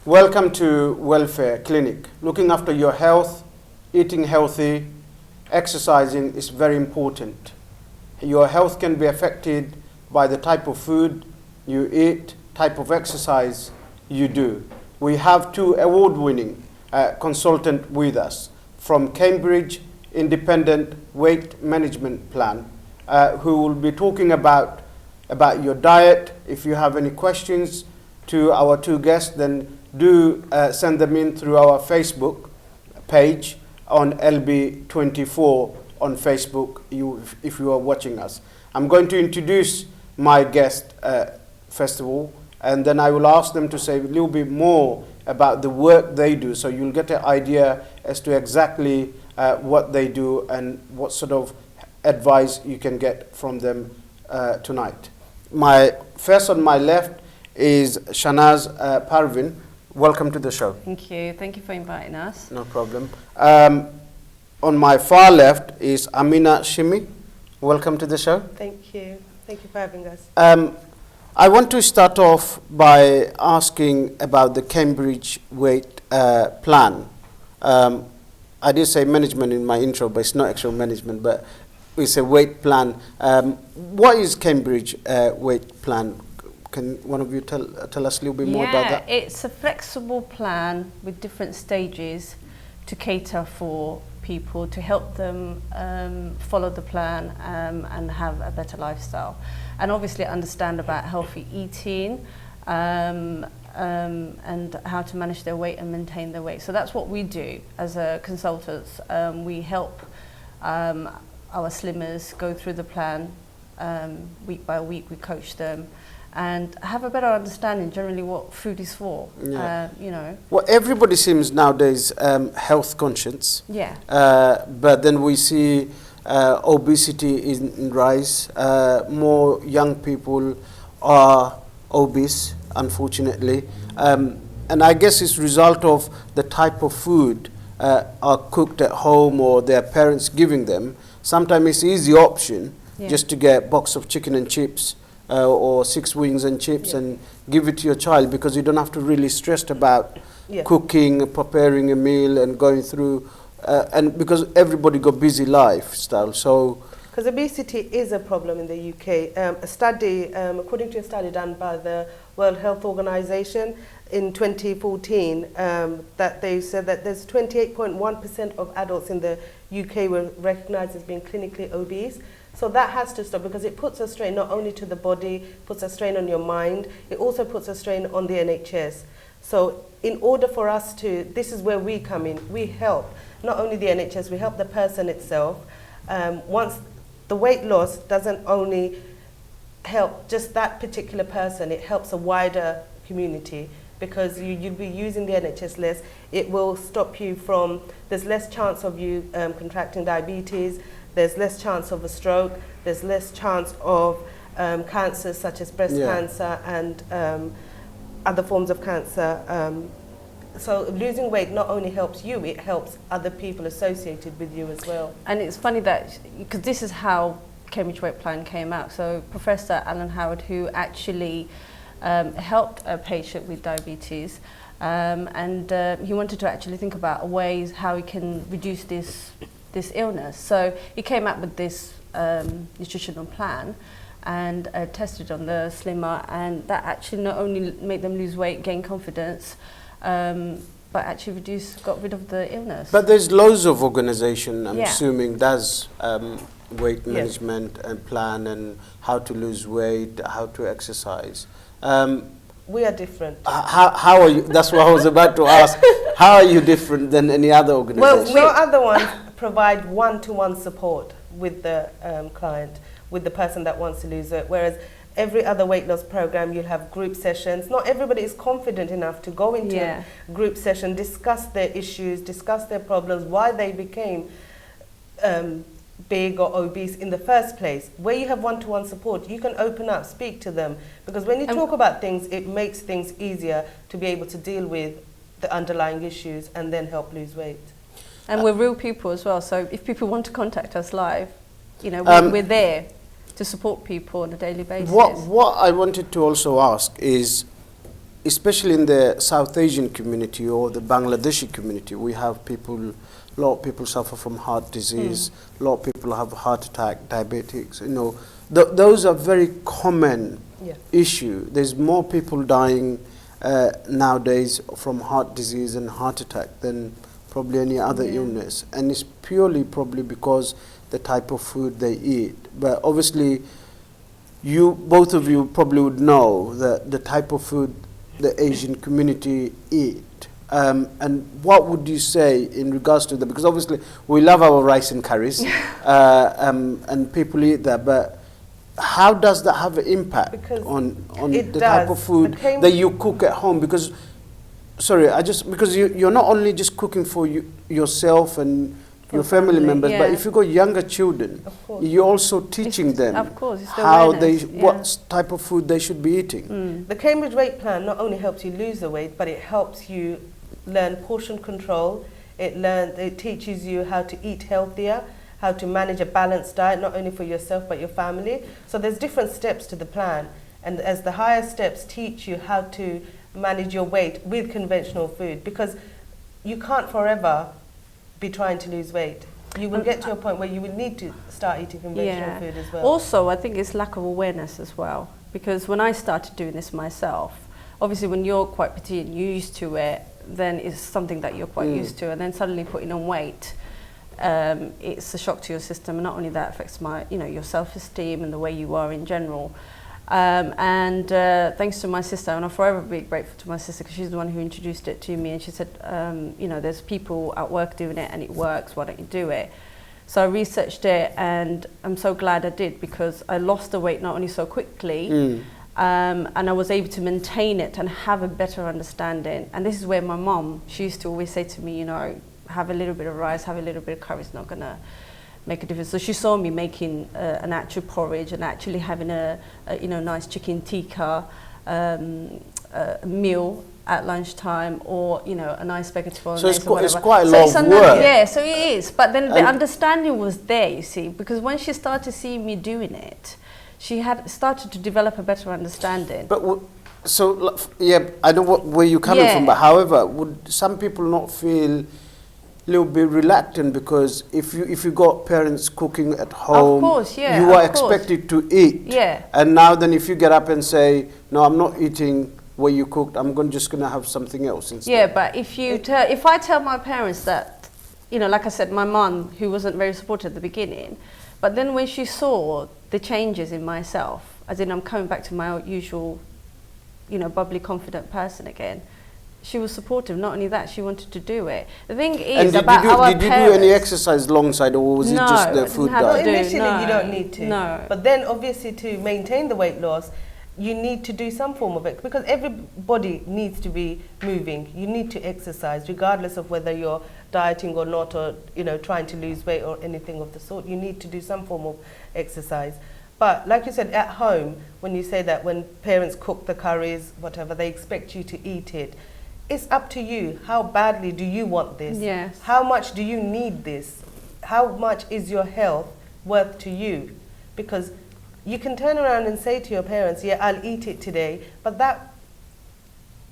Welcome to Welfare Clinic. Looking after your health, eating healthy, exercising is very important. Your health can be affected by the type of food you eat, type of exercise you do. We have two award-winning consultants with us from Cambridge Independent Weight Management Plan, who will be talking about your diet. If you have any questions to our two guests, then do send them in through our Facebook page on LB24 on Facebook if you are watching us. I'm going to introduce my guest first of all, and then I will ask them to say a little bit more about the work they do, so you'll get an idea as to exactly what they do and what sort of advice you can get from them tonight. First on my left is Shanaz Parvin. Welcome to the show. Thank you. Thank you for inviting us. No problem. On my far left is Amena Shimi. Welcome to the show. Thank you. Thank you for having us. I want to start off by asking about the Cambridge Weight Plan. I did say management in my intro, but it's not actual management, but it's a weight plan. What is Cambridge Weight Plan? Can one of you tell us a little bit more about that? Yeah, it's a flexible plan with different stages to cater for people, to help them follow the plan and have a better lifestyle. And obviously understand about healthy eating and how to manage their weight and maintain their weight. So that's what we do as consultants. We help our slimmers go through the plan week by week. We coach them and have a better understanding generally what food is for. Yeah. You know. Well, everybody seems nowadays health conscious. Yeah. But then we see obesity in rise. More young people are obese, unfortunately. And I guess it's a result of the type of food are cooked at home or their parents giving them. Sometimes it's an easy option just to get a box of chicken and chips or 6 wings and chips and give it to your child, because you don't have to really stress about cooking, preparing a meal and going through, and because everybody got busy lifestyle. So, because obesity is a problem in the UK. A study, according to a study done by the World Health Organization in 2014, that they said that there's 28.1% of adults in the UK were recognized as being clinically obese. So that has to stop, because it puts a strain not only to the body, puts a strain on your mind, it also puts a strain on the NHS. So in order for us to, this is where we come in, we help not only the NHS, we help the person itself. Once the weight loss doesn't only help just that particular person, it helps a wider community, because you'll be using the NHS less. It will stop you from, there's less chance of you contracting diabetes, there's less chance of a stroke, there's less chance of cancers such as breast cancer and other forms of cancer. So losing weight not only helps you, it helps other people associated with you as well. And it's funny that, because this is how Cambridge Weight Plan came out. So Professor Alan Howard, who actually helped a patient with diabetes, and he wanted to actually think about ways how he can reduce this illness. So he came up with this nutritional plan and tested on the slimmer, and that actually not only made them lose weight, gain confidence, but actually got rid of the illness. but there's loads of organization, I'm assuming, does weight management and plan and how to lose weight, how to exercise. We are different. How are you? That's what I was about to ask. How are you different than any other organization? Well, no other ones provide one-to-one support with the client, with the person that wants to lose weight, whereas every other weight loss program, you'll have group sessions. Not everybody is confident enough to go into a group session, discuss their issues, discuss their problems, why they became big or obese in the first place. Where you have one-to-one support, you can open up, speak to them, because when you talk about things, it makes things easier to be able to deal with the underlying issues and then help lose weight. And we're real people as well, so if people want to contact us live, you know, we're there to support people on a daily basis. What I wanted to also ask is, especially in the South Asian community or the Bangladeshi community, we have people, a lot of people suffer from heart disease, a lot of people have heart attack, diabetics, you know. Those are very common issue. There's more people dying nowadays from heart disease and heart attack than probably any other illness. And it's purely probably because the type of food they eat. But obviously, both of you probably would know that the type of food the Asian community eat. And what would you say in regards to that? Because obviously we love our rice and curries, and people eat that, but how does that have an impact on the type of food that you cook at home? Because, sorry, because you're not only just cooking for yourself and your family members, but if you've got younger children, you're also teaching them how what type of food they should be eating. The Cambridge Weight Plan not only helps you lose the weight, but it helps you learn portion control. It teaches you how to eat healthier, how to manage a balanced diet, not only for yourself but your family. So there's different steps to the plan, and as the higher steps teach you how to manage your weight with conventional food, because you can't forever be trying to lose weight. You will get to a point where you will need to start eating conventional food as well. Also, I think it's lack of awareness as well, because when I started doing this myself, obviously when you're quite petite and you're used to it, then it's something that you're quite used to, and then suddenly putting on weight, it's a shock to your system, and not only that affects your self-esteem and the way you are in general. Thanks to my sister, and I'll forever be grateful to my sister because she's the one who introduced it to me, and she said, there's people at work doing it and it works, why don't you do it? So I researched it, and I'm so glad I did, because I lost the weight not only so quickly, and I was able to maintain it and have a better understanding. And this is where my mom, she used to always say to me, have a little bit of rice, have a little bit of curry, it's not going to make a difference. So she saw me making an actual porridge and actually having a nice chicken tikka meal at lunchtime, or a nice spaghetti bolognese. So it's quite a lot of work. Yeah, so it is. But then the understanding was there, you see, because when she started seeing me doing it, she had started to develop a better understanding. But I know where you're coming from. But however, would some people not feel little bit reluctant, because if you got parents cooking at home, of course, you are expected to eat, and now then if you get up and say, no, I'm not eating what you cooked, I'm just gonna have something else instead. Yeah, but if I tell my parents that, like I said, my mum, who wasn't very supportive at the beginning, but then when she saw the changes in myself, as in I'm coming back to my usual, bubbly, confident person again, she was supportive. Not only that, she wanted to do it. The thing is about our parents. Did you do any exercise alongside, or was it just the food diet? Initially, you don't need to. No. But then, obviously, to maintain the weight loss, you need to do some form of it, because everybody needs to be moving. You need to exercise, regardless of whether you're dieting or not, or trying to lose weight or anything of the sort. You need to do some form of exercise. But like you said, at home, when you say that when parents cook the curries, whatever, they expect you to eat it. It's up to you. How badly do you want this? Yes. How much do you need this? How much is your health worth to you? Because you can turn around and say to your parents, yeah, I'll eat it today, but that,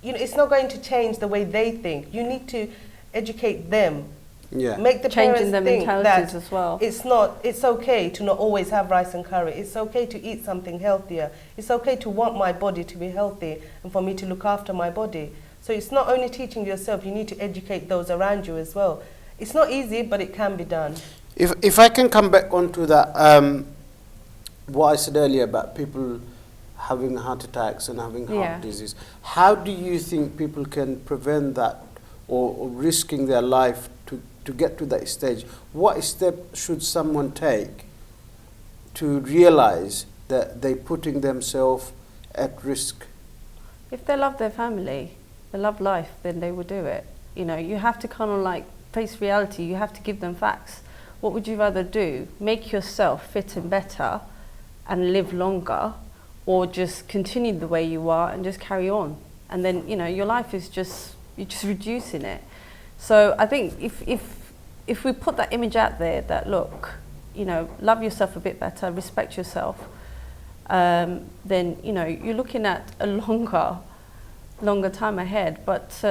it's not going to change the way they think. You need to educate them. Yeah. Make the Changing parents their think mentalities that as well. It's okay to not always have rice and curry. It's okay to eat something healthier. It's okay to want my body to be healthy and for me to look after my body. So it's not only teaching yourself, you need to educate those around you as well. It's not easy, but it can be done. If I can come back onto that, what I said earlier about people having heart attacks and having heart disease, how do you think people can prevent that, or risking their life to get to that stage? What step should someone take to realize that they're putting themselves at risk? If they love their family, they love life, then they will do it. You have to kind of face reality. You have to give them facts. What would you rather do? Make yourself fit and better and live longer, or just continue the way you are and just carry on? And then, your life is you're just reducing it. So I think if we put that image out there that, look, love yourself a bit better, respect yourself, then, you're looking at a longer longer time ahead, but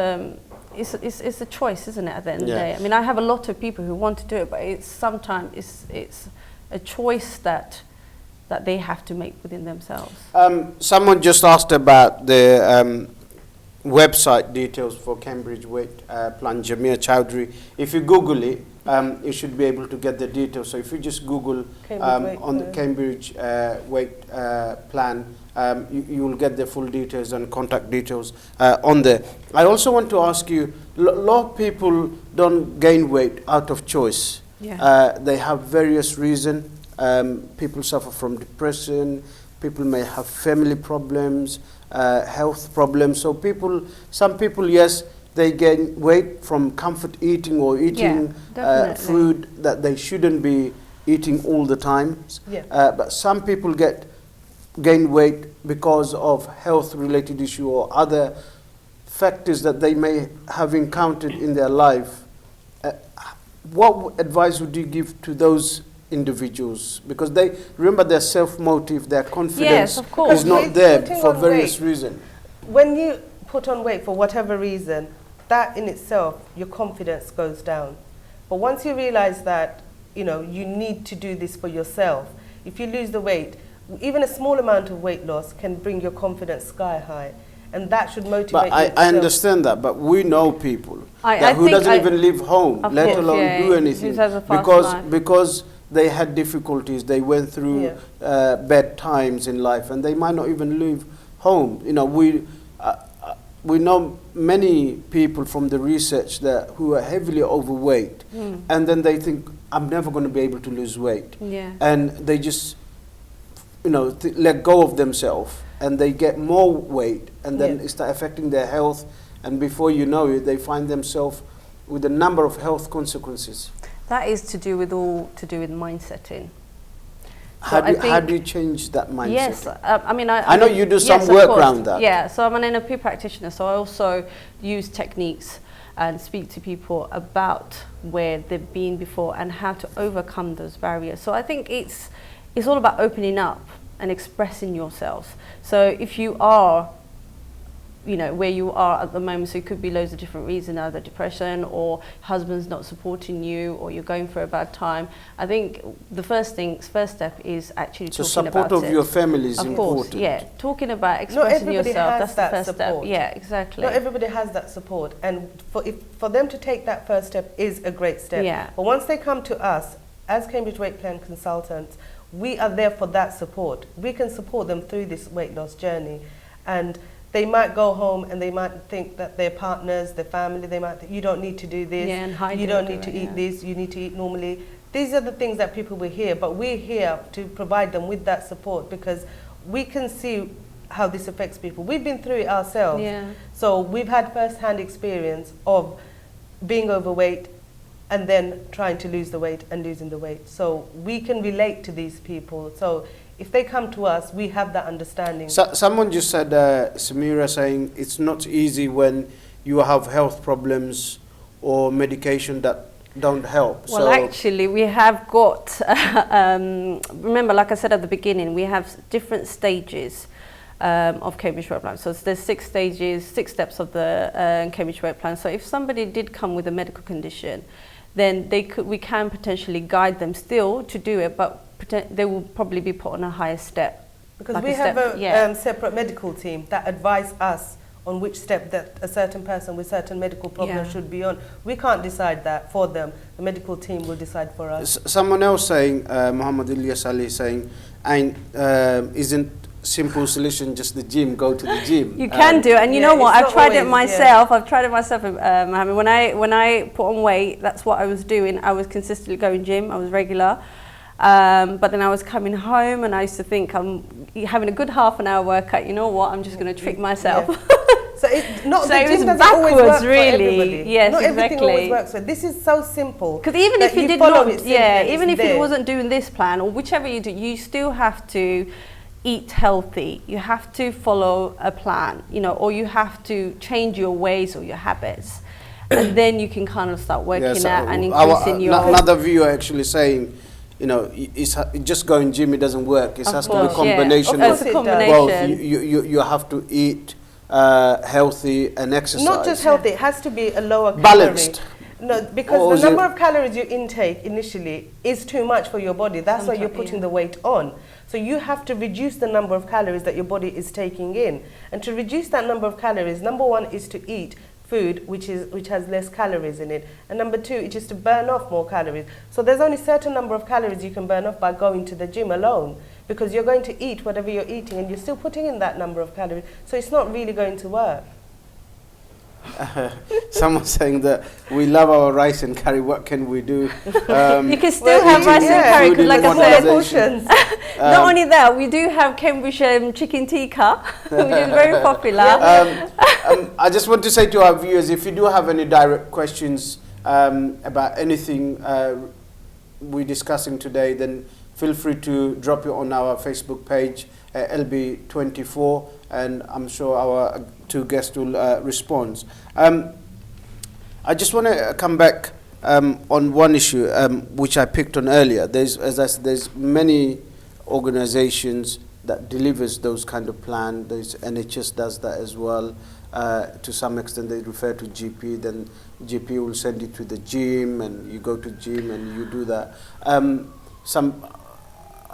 it's a choice, isn't it, at the end of the Yeah. day? I mean, I have a lot of people who want to do it, but sometimes it's a choice that they have to make within themselves. Someone just asked about the website details for Cambridge Weight Plan, Jamia Chowdhury. If you Google it, you should be able to get the details. So if you just Google on the Cambridge Weight Plan, you will get the full details and contact details on there. I also want to ask you, a lot of people don't gain weight out of choice. Yeah. They have various reasons. People suffer from depression, people may have family problems, health problems. So some people, yes, they gain weight from comfort eating or eating food that they shouldn't be eating all the time. Yeah. But some people gain weight because of health-related issue or other factors that they may have encountered in their life. What advice would you give to those individuals? Because they remember their self-motive, their confidence is not there for various reasons. When you put on weight for whatever reason, that in itself, your confidence goes down. But once you realize that, you need to do this for yourself, if you lose the weight, even a small amount of weight loss can bring your confidence sky high. And that should motivate you. I understand that, but we know people who doesn't even leave home, let alone do anything, because they had difficulties, they went through bad times in life, and they might not even leave home. We know many people from the research who are heavily overweight, and then they think, I'm never going to be able to lose weight, and they just let go of themselves, and they get more weight, and then it starts affecting their health, and before you know it, they find themselves with a number of health consequences. That is to do with mindsetting. How do you change that mindset? Yes, I know you do some work around that. Yeah, so I'm an NLP practitioner, so I also use techniques and speak to people about where they've been before and how to overcome those barriers. So I think it's all about opening up and expressing yourself. So if you are, where you are at the moment, so it could be loads of different reasons, either depression or husband's not supporting you or you're going through a bad time. I think the first step is actually talking about it. So support of your family is important. Of course, yeah. Talking about expressing yourself, that's the first step. Yeah, exactly. Not everybody has that support. And for them to take that first step is a great step. Yeah. But once they come to us, as Cambridge Weight Plan consultants, we are there for that support. We can support them through this weight loss journey. And they might go home and they might think that their partners, their family, they might think, you don't need to do this, you don't need to eat this, you need to eat normally. These are the things that people will hear, but we're here to provide them with that support because we can see how this affects people. We've been through it ourselves. Yeah. So we've had first-hand experience of being overweight and then trying to lose the weight and losing the weight. So we can relate to these people. So if they come to us, we have that understanding. Someone just said, Samira saying, it's not easy when you have health problems or medication that don't help. Well, actually, we have got, remember, like I said at the beginning, we have different stages of Cambridge Weight Plan. So there's 6 stages, 6 steps of the Cambridge Weight Plan. So if somebody did come with a medical condition, then we can potentially guide them still to do it, but they will probably be put on a higher step. Because we have a separate medical team that advise us on which step that a certain person with certain medical problems should be on. We can't decide that for them. The medical team will decide for us. Someone else saying, Muhammad Ilyas Ali saying, isn't simple solution just the gym, go to the gym? You can do, and you know what, I've tried it myself. I've tried it myself, Mohammed. When I put on weight, that's what I was doing. I was consistently going gym, I was regular. But then I was coming home and I used to think, I'm having a good half an hour workout, you know what, I'm just going to trick myself. So it was backwards, really. Yes, not exactly. Everything always works. So this is so simple. Because even if you did not, even if you wasn't doing this plan or whichever you do, you still have to eat healthy. You have to follow a plan, or you have to change your ways or your habits. And then you can kind of start working out and increasing your... Another viewer actually saying, it's just going gym, it doesn't work. It has to be a combination of both. You have to eat healthy and exercise. Not just healthy, it has to be a lower Balanced. calorie. No, because Or the is number it- of calories you intake initially is too much for your body. That's why you're Sometimes, putting yeah. the weight on. So you have to reduce the number of calories that your body is taking in. And to reduce that number of calories, number one is to eat food which has less calories in it. And number two, it's just to burn off more calories. So there's only a certain number of calories you can burn off by going to the gym alone, because you're going to eat whatever you're eating and you're still putting in that number of calories. So it's not really going to work. Someone saying that we love our rice and curry. What can we do? You can still have eating rice and yeah, curry, food 'cause in like I modernisation. said, Portions. not only that, we do have Cambridge chicken tikka, which is very popular. I just want to say to our viewers, if you do have any direct questions about anything we're discussing today, then feel free to drop it on our Facebook page, LB24, and I'm sure our two guests will respond. I just want to come back on one issue which I picked on earlier. There's, as I said, there's many organizations that delivers those kind of plan. There's NHS does that as well. To some extent, they refer to GP, then GP will send you to the gym, and you go to gym and you do that.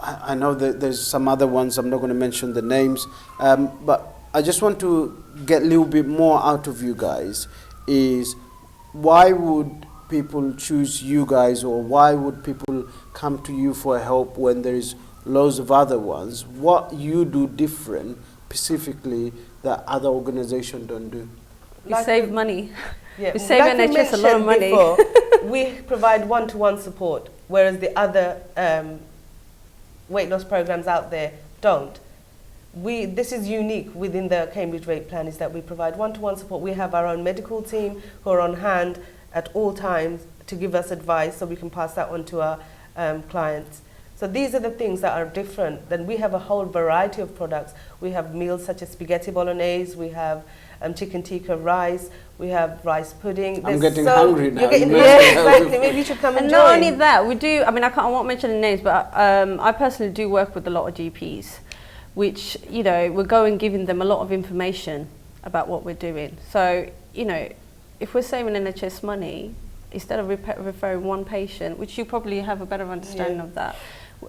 I know that there's some other ones, I'm not going to mention the names, but I just want to get a little bit more out of you guys, is why would people choose you guys, or why would people come to you for help when there is loads of other ones? What you do different specifically that other organizations don't do? We Like save we- money. Yeah. We save Like we NHS a lot of mentioned money. before, we provide one-to-one support, whereas the other weight loss programs out there don't. This is unique within the Cambridge Weight Plan, is that we provide one-to-one support. We have our own medical team who are on hand at all times to give us advice, so we can pass that on to our clients. So these are the things that are different. Then we have a whole variety of products. We have meals such as spaghetti bolognese, we have chicken tikka rice, we have rice pudding. I'm There's getting hungry now. You're getting You hungry, mentioned exactly. Maybe you should come and And join. not only that, we do, I mean, I won't mention the names, but I personally do work with a lot of GPs, which, you know, we're going giving them a lot of information about what we're doing. So, you know, if we're saving NHS money, instead of referring one patient, which you probably have a better understanding of that,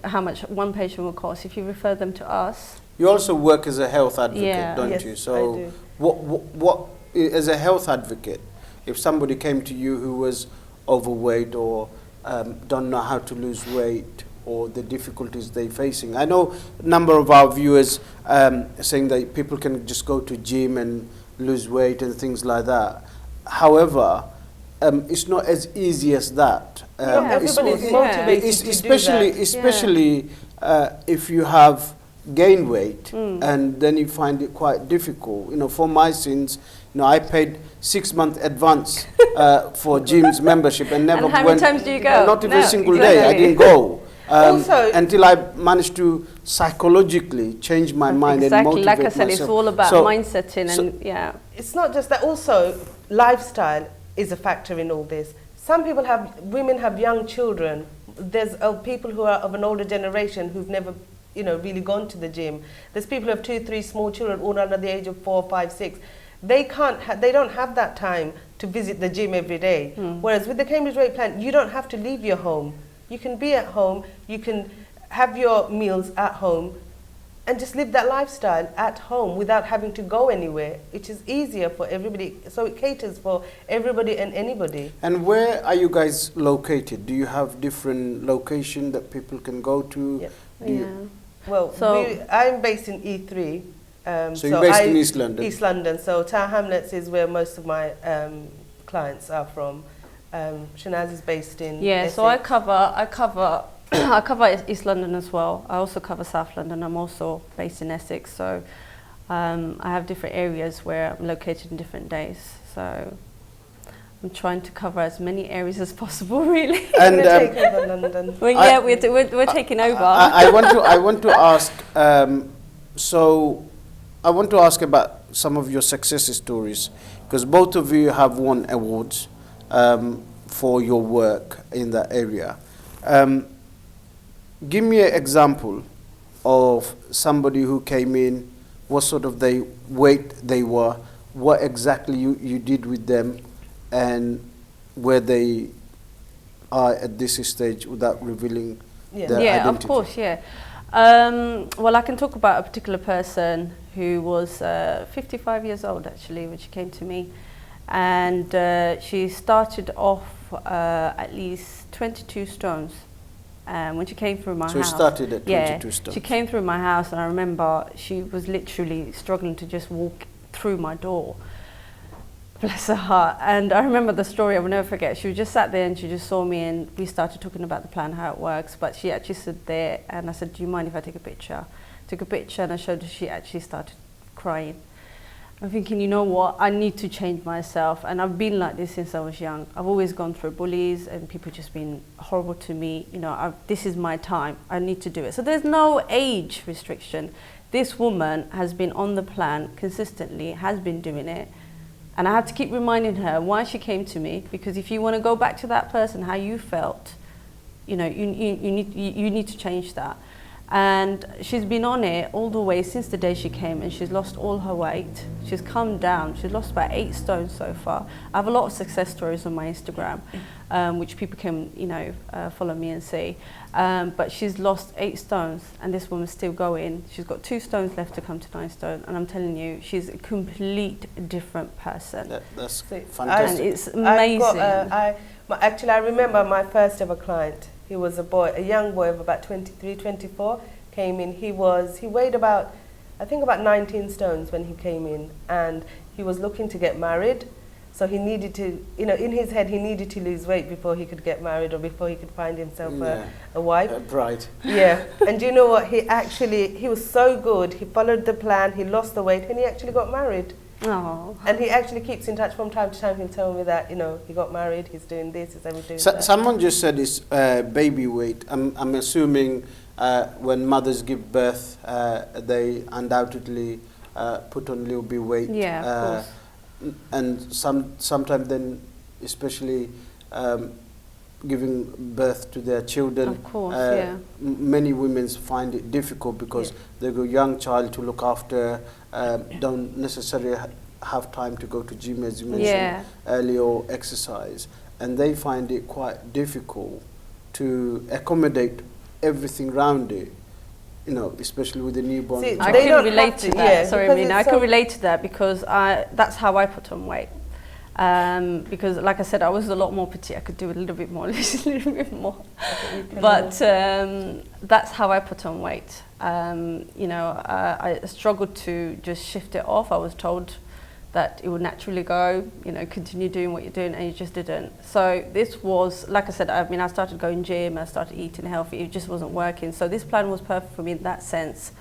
how much one patient will cost, if you refer them to us. You also work as a health advocate, Yeah. don't Yes, you? I So do. what as a health advocate, if somebody came to you who was overweight or don't know how to lose weight, or the difficulties they're facing. I know a number of our viewers saying that people can just go to gym and lose weight and things like that. However, it's not as easy as that. Everybody's motivated to especially, do that. especially if you have gained weight and then you find it quite difficult. You know, for my sins, you know, I paid 6 months advance for gym's membership and never And how went. many times do you go? Not even a No, single day. I exactly. didn't go. Also- until I managed to psychologically change my mind and Exactly, motivate like I said, myself. it's all about So- mindsetting and yeah. It's not just that, also lifestyle is a factor in all this. Some people women have young children. There's people who are of an older generation who've never, you know, really gone to the gym. There's people who have 2, 3 small children, all under the age of 4, 5, 6. They don't have that time to visit the gym every day. Whereas with the Cambridge Weight Plan, you don't have to leave your home. You can be at home, you can have your meals at home, and just live that lifestyle at home without having to go anywhere, which is easier for everybody. So it caters for everybody and anybody. And where are you guys located? Do you have different location that people can go to? Yeah. Do you- Yeah. Well, So- I'm based in E3. So you're based in East London? East London. So Tower Hamlets is where most of my clients are from. Shanaz is based in Yeah, Essex. so I cover I cover East London as well. I also cover South London. I'm also based in Essex, so I have different areas where I'm located in different days. So I'm trying to cover as many areas as possible, really. And We're gonna take over London. Well, I- yeah, we're taking over. I want to ask. So I want to ask about some of your success stories, because both of you have won awards for your work in that area. Give me an example of somebody who came in, what sort of weight they were, what exactly you did with them, and where they are at this stage without revealing their identity. Of course, yeah. Well, I can talk about a particular person who was 55 years old actually when she came to me, and she started off at least 22 stones. When she came through my house. So she started at 22 stones. She came through my house, and I remember she was literally struggling to just walk through my door. Bless her heart. And I remember the story I will never forget. She was just sat there and she just saw me, and we started talking about the plan, how it works. But she actually stood there, and I said, do you mind if I take a picture? Took a picture, and I showed her. She actually started crying. I'm thinking, you know what, I need to change myself. And I've been like this since I was young. I've always gone through bullies and people just been horrible to me. You know, this is my time. I need to do it. So there's no age restriction. This woman has been on the plan consistently, has been doing it. And I had to keep reminding her why she came to me, because if you want to go back to that person, how you felt, you know, you need to change that. And she's been on it all the way since the day she came, and she's lost all her weight. She's come down. She's lost about 8 stones so far. I have a lot of success stories on my Instagram, which people can, you know, follow me and see. But she's lost 8 stones, and this woman's still going. She's got 2 stones left to come to 9 stone, and I'm telling you, she's a complete different person. That's So fantastic. And it's amazing. Actually, I remember my first ever client. He was a young boy of about 23, 24, came in. He weighed about, I think about 19 stones when he came in, and he was looking to get married. So he needed to, you know, in his head, he needed to lose weight before he could get married or before he could find himself a wife. Right. Yeah. And you know what? He was so good. He followed the plan. He lost the weight, and he actually got married. Oh. And he actually keeps in touch from time to time. He'll tell me that, you know, he got married, he's doing this, he's everything. Someone just said it's baby weight. I'm assuming when mothers give birth, they undoubtedly put on a little bit weight. Yeah, of course. And sometimes then, especially giving birth to their children, Of course, many women find it difficult because they've got a young child to look after, don't necessarily have time to go to gym, as you mentioned earlier, or exercise, and they find it quite difficult to accommodate everything around it, you know, especially with the newborn child. I can relate to that. Sorry, Amena, I can relate to that because that's how I put on weight. Because, like I said, I was a lot more petite. I could do a little bit more, But that's how I put on weight. You know, I struggled to just shift it off. I was told that it would naturally go, you know, continue doing what you're doing, and it just didn't. So this was, like I said, I mean, I started going gym, I started eating healthy, it just wasn't working. So this plan was perfect for me in that sense,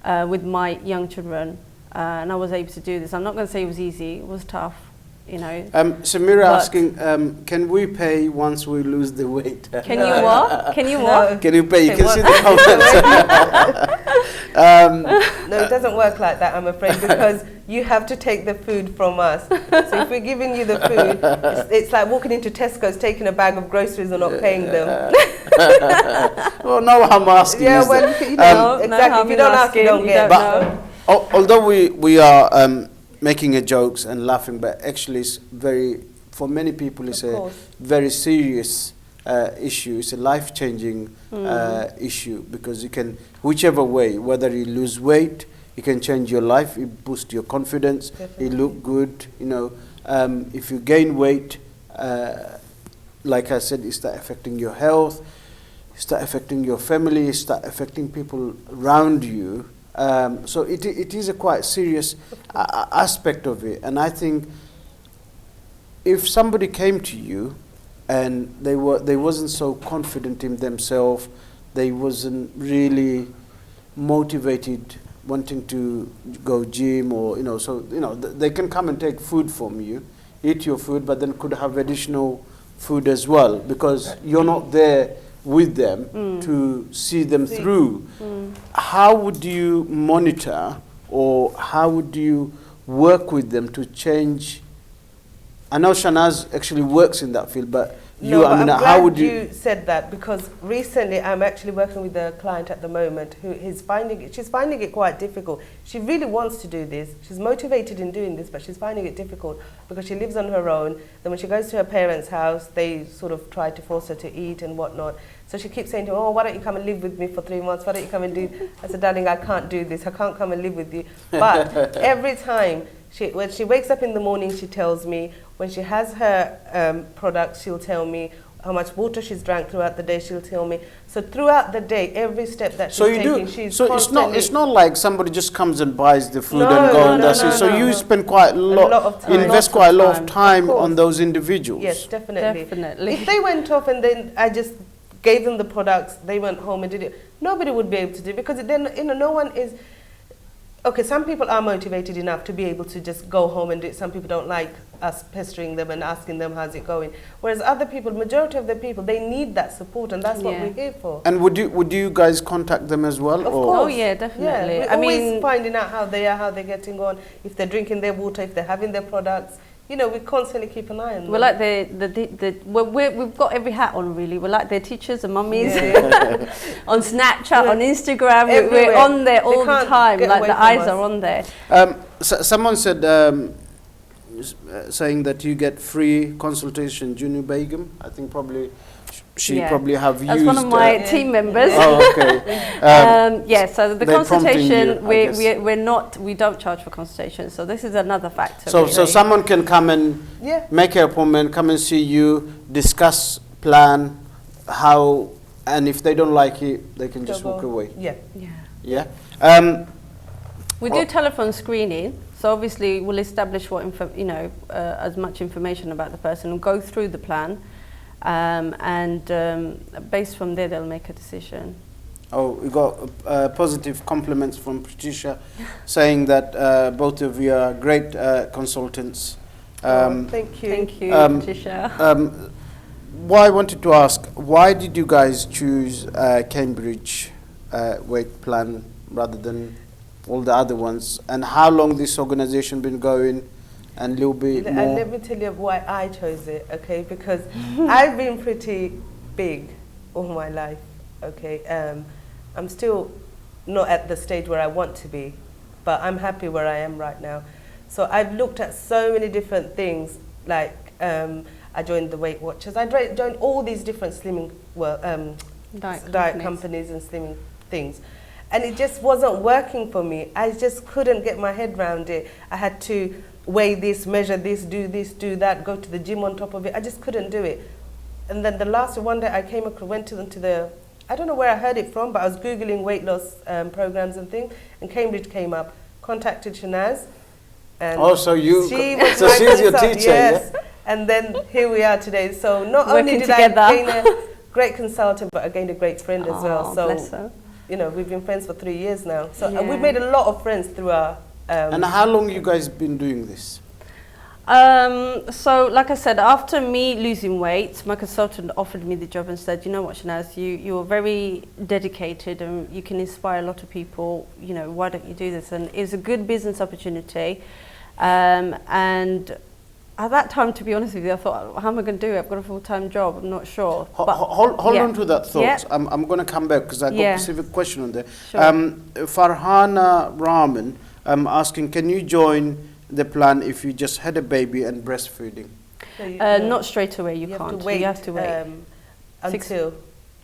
with my young children, and I was able to do this. I'm not going to say it was easy, it was tough, you know. Samira asking, can we pay once we lose the weight? Can you what? Can you what? Can you pay? You can see the comments. No, it doesn't work like that, I'm afraid, because you have to take the food from us. So if we're giving you the food, it's like walking into Tesco's, taking a bag of groceries and not paying them. Well, no, I'm asking. Yeah, well, you know, exactly. If you don't ask, you don't get. But although we are making a jokes and laughing, but actually it's very, for many people, it's a very serious issue. It's a life-changing issue, because you can, whichever way, whether you lose weight, it can change your life, it boosts your confidence, you look good, you know. If you gain weight, like I said, it start affecting your health, it start affecting your family, it start affecting people around you. So it is a quite serious aspect of it. And I think if somebody came to you and they wasn't so confident in themselves, they wasn't really motivated wanting to go gym, or, you know, so, you know, they can come and take food from you, eat your food, but then could have additional food as well, because you're not there with them to see them through. How would you monitor, or how would you work with them to change? I know Shanaz actually works in that field, but No, but I'm Amena, glad how would you said that, because recently I'm actually working with a client at the moment who is she's finding it quite difficult. She really wants to do this. She's motivated in doing this, but she's finding it difficult because she lives on her own. Then when she goes to her parents' house, they sort of try to force her to eat and whatnot. So she keeps saying to her, oh, why don't you come and live with me for 3 months? Why don't you come and do... I said, darling, I can't do this. I can't come and live with you. But every time, when she wakes up in the morning, she tells me. When she has her products, she'll tell me. How much water she's drank throughout the day, she'll tell me. So throughout the day, every step that she's taking, she's so constantly... it's not like somebody just comes and buys the food No, and go no, and no, that's no, it. So no, you no. spend quite a lot of time. invest quite a lot of time Of on those individuals. Yes, definitely. Definitely. If they went off and then I just gave them the products, they went home and did it, nobody would be able to do it, because then, you know, no one is... Okay, some people are motivated enough to be able to just go home and do it. Some people don't like us pestering them and asking them how's it going. Whereas other people, majority of the people, they need that support, and that's what we're here for. And would you guys contact them as well? Of or? course. Oh yeah, definitely. Yeah, we're always finding out how they are, how they're getting on, if they're drinking their water, if they're having their products. You know, we constantly keep an eye on them. We're like we've got every hat on, really. We're like their teachers and mummies. On Snapchat, on Instagram, we're on there all the time. Like the eyes are on there. Someone said, saying that you get free consultation, Junu Begum. I think probably she probably have used. That's one of my team members. Oh, okay. So the consultation, we don't charge for consultation. So this is another factor. So really. so someone can come and make an appointment, come and see you, discuss plan, how, and if they don't like it, they can just walk away. Yeah. We do telephone screening. So obviously we'll establish what as much information about the person and go through the plan. Based from there, they'll make a decision. Oh, we got positive compliments from Patricia, saying that both of you are great consultants. Thank you. Thank you, Patricia. What I wanted to ask, why did you guys choose Cambridge weight plan rather than all the other ones? And how long this organization been going? And a little bit more. And let me tell you why I chose it, okay? Because I've been pretty big all my life, okay? I'm still not at the stage where I want to be, but I'm happy where I am right now. So I've looked at so many different things, like I joined the Weight Watchers. I joined all these different slimming diet companies and slimming things. And it just wasn't working for me. I just couldn't get my head around it. I had to weigh this, measure this, do that, go to the gym on top of it. I just couldn't do it. And then the last one day I went to the, I don't know where I heard it from, but I was Googling weight loss programs and things, and Cambridge came up. Contacted Shanaz. And she's your teacher, yes. Yeah? And then here we are today. So not only did I gain a great consultant, but I gained a great friend as well. So, bless her. You know, we've been friends for 3 years now. So and we've made a lot of friends through our... and how long you guys been doing this? So, like I said, after me losing weight, my consultant offered me the job and said, you know what, Shanaz, you're very dedicated and you can inspire a lot of people, you know, why don't you do this? And it's a good business opportunity. And at that time, to be honest with you, I thought, how am I going to do it? I've got a full-time job, I'm not sure. Hold on to that thought. Yeah. I'm going to come back because I got a specific question on there. Sure. Farhana Rahman asking, can you join the plan if you just had a baby and breastfeeding? Not straight away, you can't. You have to wait. Until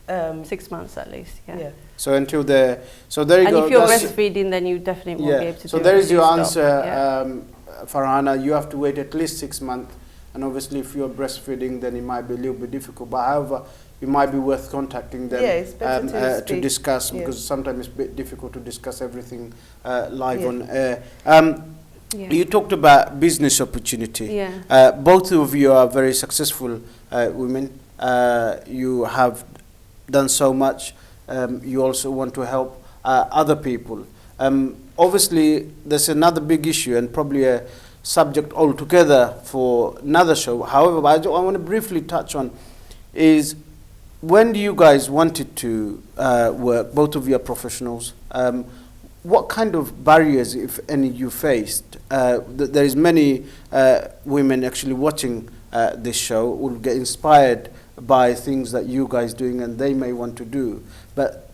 6 months at least, yeah. So until there you go. And if you're breastfeeding, then you definitely won't be able to do it. So there is your answer, Farhana. You have to wait at least 6 months. And obviously if you're breastfeeding, then it might be a little bit difficult. But however, it might be worth contacting them to discuss, because sometimes it's a bit difficult to discuss everything live on air. You talked about business opportunity. Both of you are very successful women. You have done so much. You also want to help other people. Obviously, there's another big issue and probably a subject altogether for another show. However, I want to briefly touch on is, when do you guys wanted to work? Both of you are professionals. What kind of barriers, if any, you faced? There is many women actually watching this show will get inspired by things that you guys doing and they may want to do, but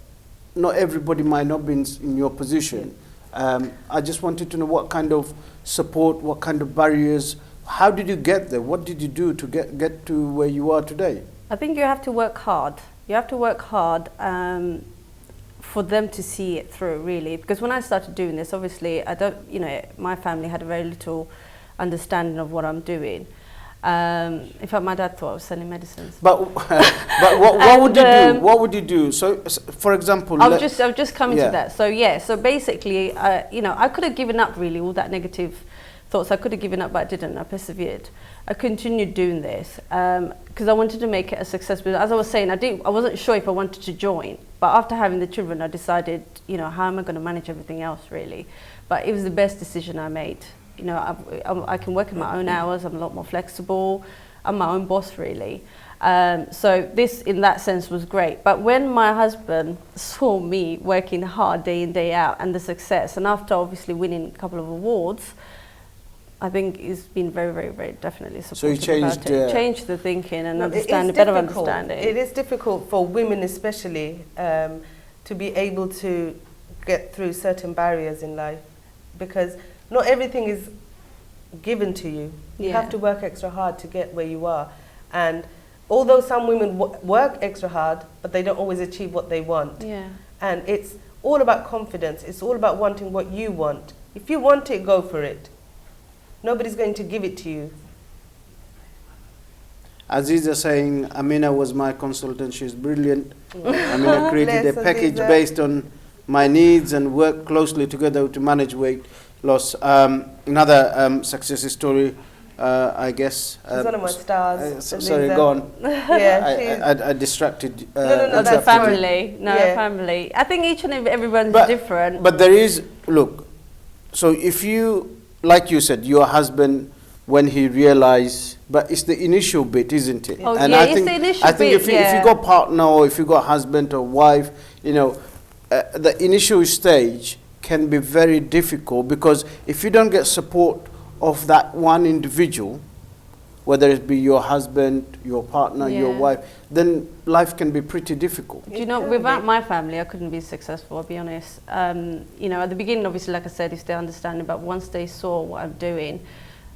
not everybody might not be in your position. I just wanted to know what kind of support, what kind of barriers, how did you get there? What did you do to get to where you are today? I think you have to work hard. You have to work hard for them to see it through, really. Because when I started doing this, obviously, my family had very little understanding of what I'm doing. In fact, my dad thought I was selling medicines. But what would you do? What would you do? So, for example, I'll just come into that. So basically, I could have given up really all that negative thoughts. I could have given up, but I didn't. I persevered. I continued doing this because I wanted to make it a success. But as I was saying, I wasn't sure if I wanted to join. But after having the children, I decided, how am I going to manage everything else, really? But it was the best decision I made. I can work in my own hours. I'm a lot more flexible. I'm my own boss, really. So this, in that sense, was great. But when my husband saw me working hard day in, day out, and the success, and after obviously winning a couple of awards, I think he's been very, very, very definitely supportive. So he changed, changed the thinking and better understanding. It is difficult for women, especially, to be able to get through certain barriers in life, because not everything is given to you. You have to work extra hard to get where you are. And although some women work extra hard, but they don't always achieve what they want. Yeah. And it's all about confidence. It's all about wanting what you want. If you want it, go for it. Nobody's going to give it to you. Aziza saying, Amena was my consultant. She's brilliant. Amena created a package based on my needs and worked closely together to manage weight loss. Another success story, I guess. She's one of my stars. Sorry, go on. Yeah, I distracted. No, that's family. Family. I think each and everyone's different. But there is, look, so if you, like you said, your husband, when he realized, but it's the initial bit, isn't it? Oh, and it's the initial bit. If you got partner or if you got husband or wife, the initial stage can be very difficult, because if you don't get support of that one individual, whether it be your husband, your partner, your wife, then life can be pretty difficult. Without my family, I couldn't be successful, I'll be honest. At the beginning, obviously, like I said, it's their understanding, but once they saw what I'm doing,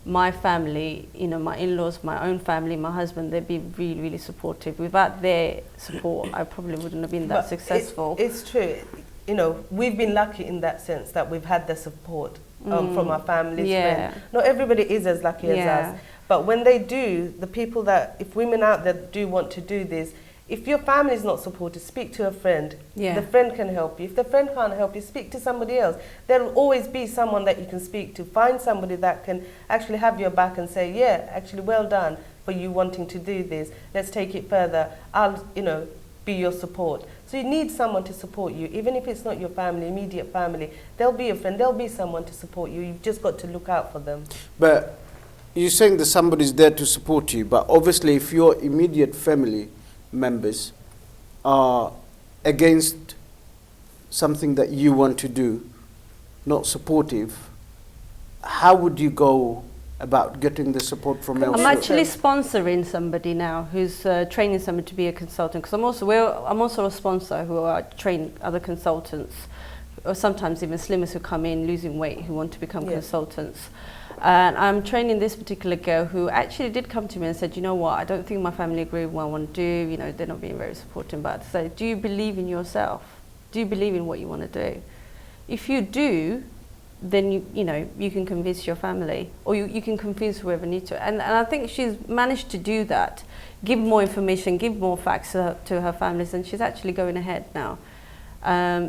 my family, my in-laws, my own family, my husband, they'd be really, really supportive. Without their support, I probably wouldn't have been that successful. It's true. We've been lucky in that sense that we've had the support from our families. Friends. Not everybody is as lucky as us. But when they do, the people that, if women out there do want to do this, if your family is not supported, speak to a friend. The friend can help you. If the friend can't help you, speak to somebody else. There will always be someone that you can speak to. Find somebody that can actually have your back and say, yeah, actually, well done for you wanting to do this. Let's take it further. I'll, be your support. So you need someone to support you, even if it's not your family, immediate family. There'll be a friend, there'll be someone to support you. You've just got to look out for them. But you're saying that somebody's there to support you, but obviously if your immediate family members are against something that you want to do, not supportive, how would you go about getting the support from elsewhere? I'm actually sponsoring somebody now who's training somebody to be a consultant, because I'm also a sponsor who are train other consultants, or sometimes even slimmers who come in losing weight who want to become consultants. And I'm training this particular girl who actually did come to me and said, you know what, I don't think my family agree with what I want to do, they're not being very supportive, but I said, do you believe in yourself? Do you believe in what you want to do? If you do, then you can convince your family, or you can convince whoever needs to. And I think she's managed to do that, give more information, give more facts to her families, and she's actually going ahead now.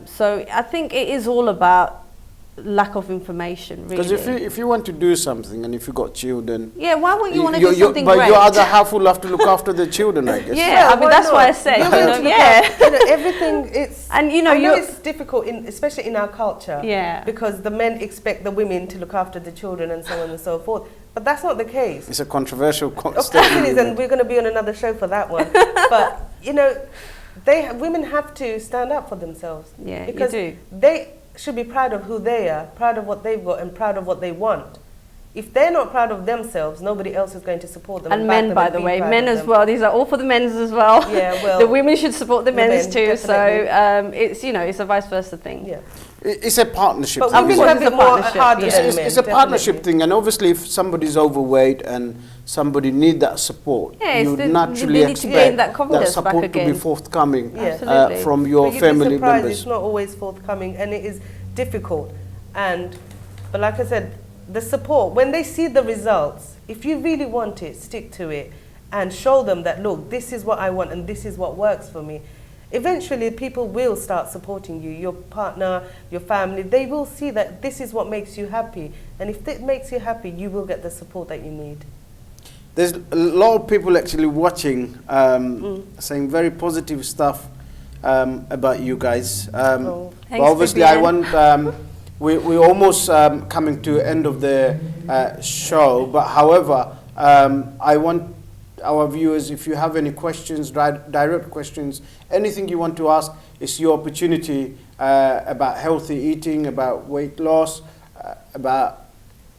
So I think it is all about lack of information, really. Because if you want to do something, and if you got children, why would you want to do something great? But your other half will have to look after the children, I guess. That's why I said, everything. It's I know it's difficult, especially in our culture. Because the men expect the women to look after the children and so on and so forth. But that's not the case. It's a controversial statement. Of course it is, and we're going to be on another show for that one. But women have to stand up for themselves. Because they should be proud of who they are, proud of what they've got, and proud of what they want. if they're not proud of themselves, nobody else is going to support them. And men, by the way, men as well. These are all for the men's as well. Yeah, well, the women should support the men's too. Definitely. So it's, you know, it's a vice versa thing. Yeah. It's a partnership. But thing, women isn't have it? it more harder than men. It's a partnership thing, and obviously, if somebody's overweight and somebody need that support, you naturally expect that support to be forthcoming from your family members. It's not always forthcoming, and it is difficult. But like I said, the support, when they see the results, if you really want it, stick to it and show them that, look, this is what I want and this is what works for me. Eventually, people will start supporting you, your partner, your family. They will see that this is what makes you happy. And if it makes you happy, you will get the support that you need. There's a lot of people actually watching, saying very positive stuff about you guys. Thanks obviously, I want... We're almost coming to the end of the show, but however, I want our viewers, if you have any questions, direct questions, anything you want to ask, it's your opportunity about healthy eating, about weight loss, about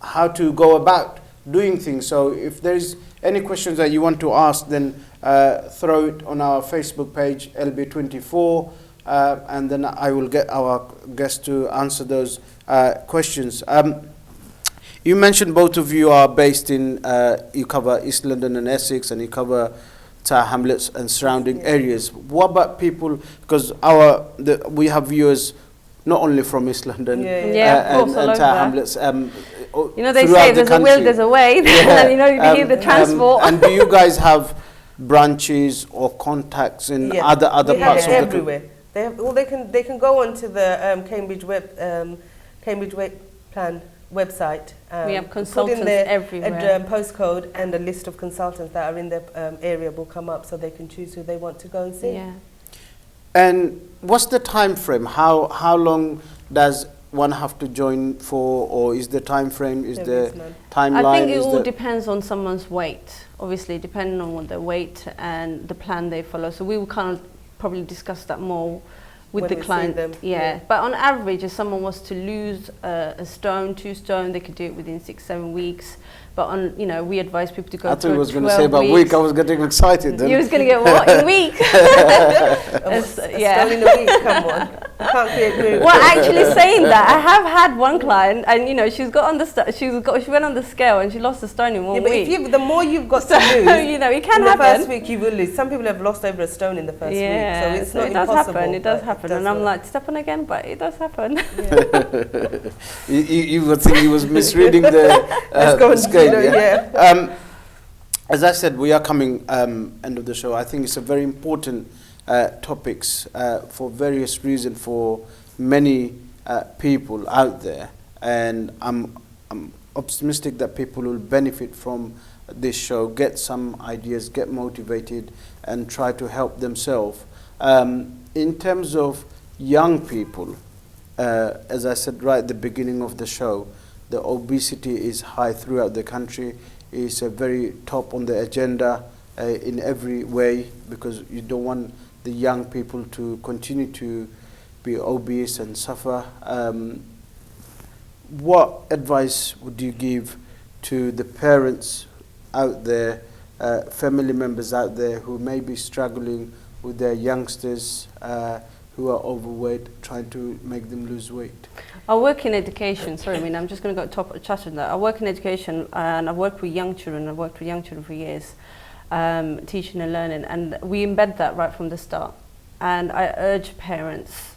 how to go about doing things. So if there's any questions that you want to ask, then throw it on our Facebook page, LB24, and then I will get our guests to answer those questions. You mentioned both of you are based in, you cover East London and Essex, and you cover Tower Hamlets and surrounding areas. What about people, because we have viewers not only from East London and Tower Hamlets. You know, they say there's a will, there's a way, and you know, you hear the transport. And do you guys have branches or contacts in other parts of the everywhere? They have, well, they can go onto the Cambridge Weight Plan website. We have consultants everywhere. A postcode and a list of consultants that are in their area will come up, so they can choose who they want to go and see. Yeah. And what's the time frame? How long does one have to join for, or is the time frame, is the timeline? I think it all depends on someone's weight, obviously, depending on what their weight and the plan they follow. So we will kind of probably discuss that more with when the client. Yeah, but on average, if someone was to lose a stone, 2 stone, they could do it within 6-7 weeks. But on, you know, we advise people to go. I thought you was going to say about week. I was getting excited. Then. You was going to get what in a week? a stone in a week. Come on, you can't create miracles. Well, actually, saying that, I have had one client, and you know, she went on the scale and she lost a stone in 1 week. But the more you've got to lose, you know, it can happen. In the first week, you will lose. Some people have lost over a stone in the first week, so it's not impossible. It does happen, and I'm like, step on again, but it does happen. Yeah. you would think he was misreading the scale. As I said, we are coming end of the show. I think it's a very important topics for various reasons for many people out there, and I'm optimistic that people will benefit from this show, get some ideas, get motivated, and try to help themselves. In terms of young people, as I said right at the beginning of the show, the obesity is high throughout the country. It's a very top on the agenda in every way, because you don't want the young people to continue to be obese and suffer. What advice would you give to the parents out there, family members out there who may be struggling with their youngsters who are overweight, trying to make them lose weight? I work in education. Sorry, I mean, I'm just going to go touch on that. I work in education, and I've worked with young children. I've worked with young children for years, teaching and learning, and we embed that right from the start. And I urge parents,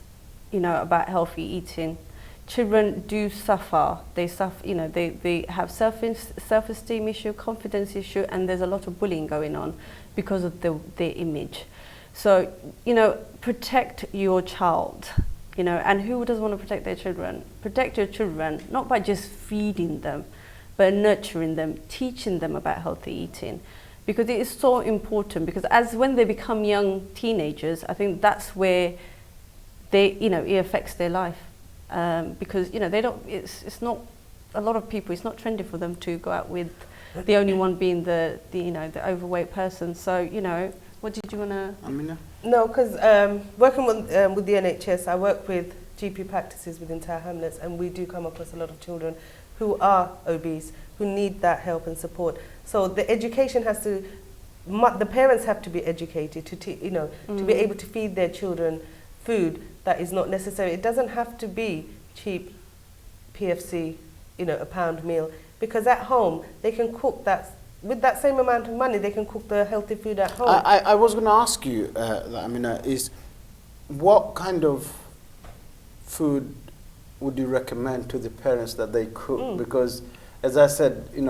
you know, about healthy eating. Children do suffer. They suffer. You know, they have self-esteem issue, confidence issue, and there's a lot of bullying going on because of their image. So, you know, protect your child. You know, and who doesn't want to protect their children? Protect your children, not by just feeding them, but nurturing them, teaching them about healthy eating. Because it is so important, because when they become young teenagers, I think that's where it affects their life. Because, you know, it's not, a lot of people, it's not trendy for them to go out with the only one being the overweight person. So, you know, what did you want to... Amena? No, because working with the NHS, I work with GP practices within Tower Hamlets, and we do come across a lot of children who are obese, who need that help and support. So the education has to, the parents have to be educated to to be able to feed their children food that is not necessary. It doesn't have to be cheap PFC, a pound meal, because at home they can cook that. With that same amount of money, they can cook the healthy food at home. I was going to ask you, Amena, is what kind of food would you recommend to the parents that they cook? Because, as I said, in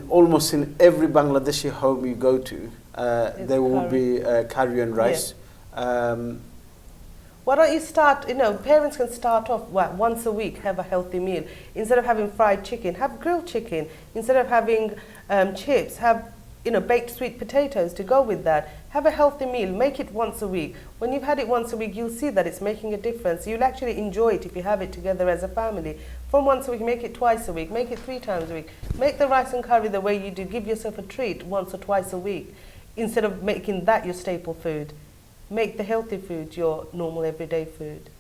almost in every Bangladeshi home you go to, there will be curry and rice. Yeah. Why don't you start, parents can start off once a week, have a healthy meal. Instead of having fried chicken, have grilled chicken. Instead of having chips, have, baked sweet potatoes to go with that. Have a healthy meal, make it once a week. When you've had it once a week, you'll see that it's making a difference. You'll actually enjoy it if you have it together as a family. From once a week, make it twice a week, make it 3 times a week. Make the rice and curry the way you do. Give yourself a treat once or twice a week, instead of making that your staple food. Make the healthy food your normal everyday food.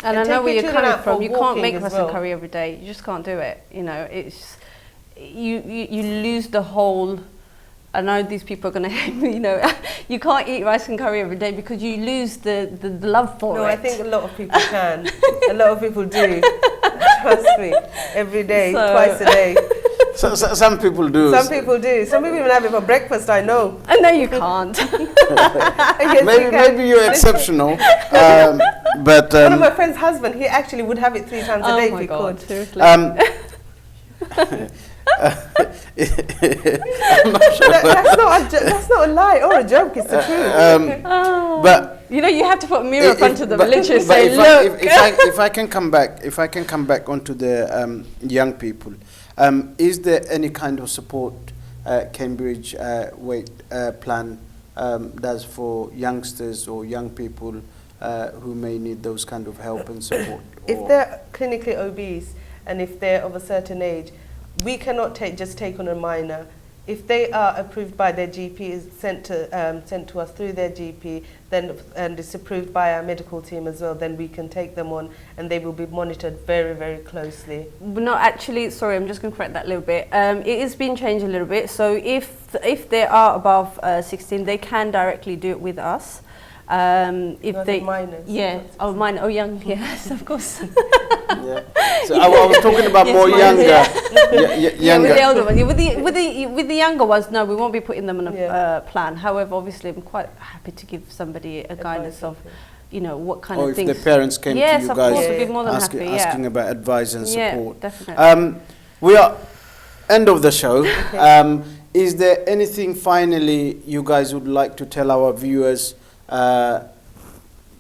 And I know where you're coming from. You can't make rice and well. curry every day. You just can't do it. It's you lose the whole. I know these people are going to hate me. You can't eat rice and curry every day because you lose the love for it. No, I think a lot of people can. A lot of people do. Trust me. Every day, twice a day. So some people do. Some people do. Some people even have it for breakfast, I know. I know you can't. Yes, maybe you're exceptional. But one of my friend's husband, he actually would have it 3 times a day if he could. Seriously. That's not a lie or a joke, it's the truth. But you have to put a mirror in front of them, literally but say, look. if I can come back onto the young people, is there any kind of support Cambridge Weight Plan does for youngsters or young people who may need those kind of help and support? If they're clinically obese and if they're of a certain age, we cannot just take on a minor. If they are approved by their GP, is sent to us through their GP, and it's approved by our medical team as well, then we can take them on and they will be monitored very, very closely. No, actually, sorry, I'm just going to correct that a little bit. It is being changed a little bit. So if they are above 16, they can directly do it with us. If they minors. Yeah. Minor. Oh, young. Yes, of course. Yeah. So I was talking about more younger. Younger. With the older ones. With the younger ones, no, we won't be putting them on a plan. However, obviously, I'm quite happy to give somebody a guidance of, what kind of things. Or if the parents came to you of guys course, we'd be more than happy. asking about advice and support. Yeah, definitely. We are end of the show. Is there anything finally you guys would like to tell our viewers?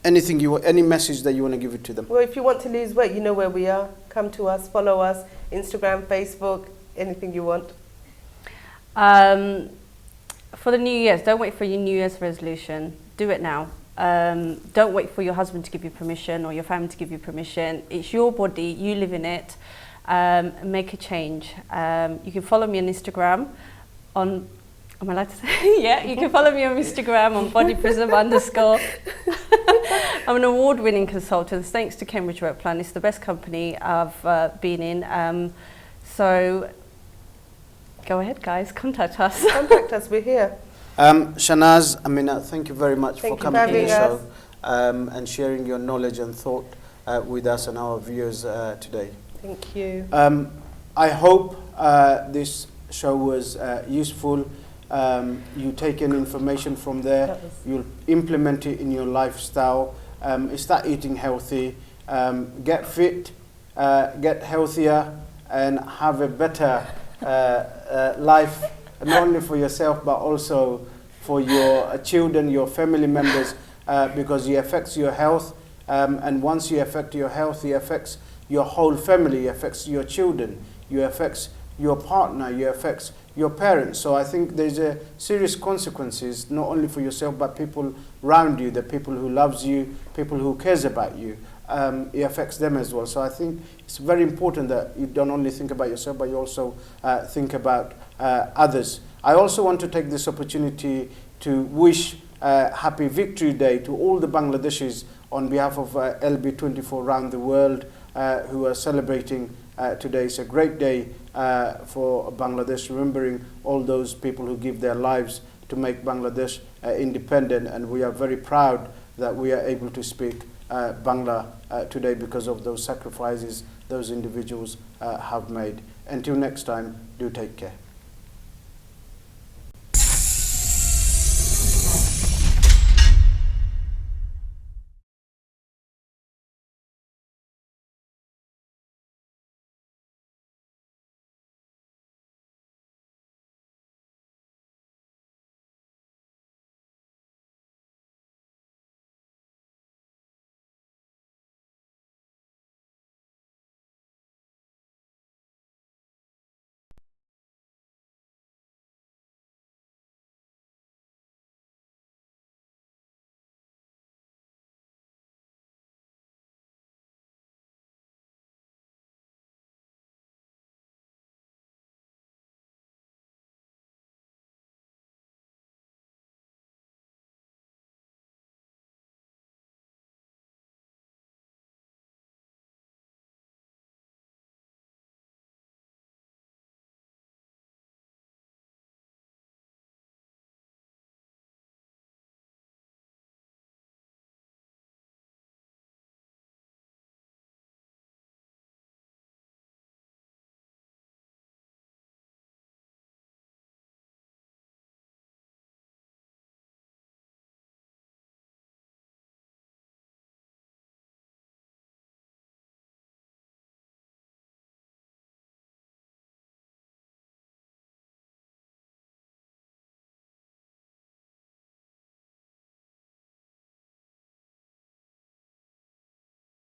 Any message that you want to give it to them? Well, if you want to lose weight, you know where we are. Come to us, follow us, Instagram, Facebook, anything you want. For the New Year's, don't wait for your New Year's resolution. Do it now. Don't wait for your husband to give you permission or your family to give you permission. It's your body, you live in it. Make a change. You can follow me on Instagram on... Am I allowed to say? Yeah, you can follow me on Instagram on bodyprism_. I'm an award-winning consultant. Thanks to Cambridge Weight Plan. It's the best company I've been in. So go ahead, guys. Contact us. Contact us. We're here. Shanaz, Amena, thank you very much for coming to the show and sharing your knowledge and thought with us and our viewers today. Thank you. I hope this show was useful. You take in information from there, you'll implement it in your lifestyle, start eating healthy, get fit, get healthier, and have a better life, not only for yourself but also for your children, your family members, because it affects your health, and once you affect your health, it affects your whole family, it affects your children, it affects your partner, it affects your parents. So I think there's a serious consequences, not only for yourself, but people around you, the people who loves you, people who cares about you. It affects them as well. So I think it's very important that you don't only think about yourself, but you also think about others. I also want to take this opportunity to wish Happy Victory Day to all the Bangladeshis on behalf of LB24 around the world who are celebrating today is a great day for Bangladesh, remembering all those people who give their lives to make Bangladesh independent, and we are very proud that we are able to speak Bangla today because of those sacrifices those individuals have made. Until next time, do take care.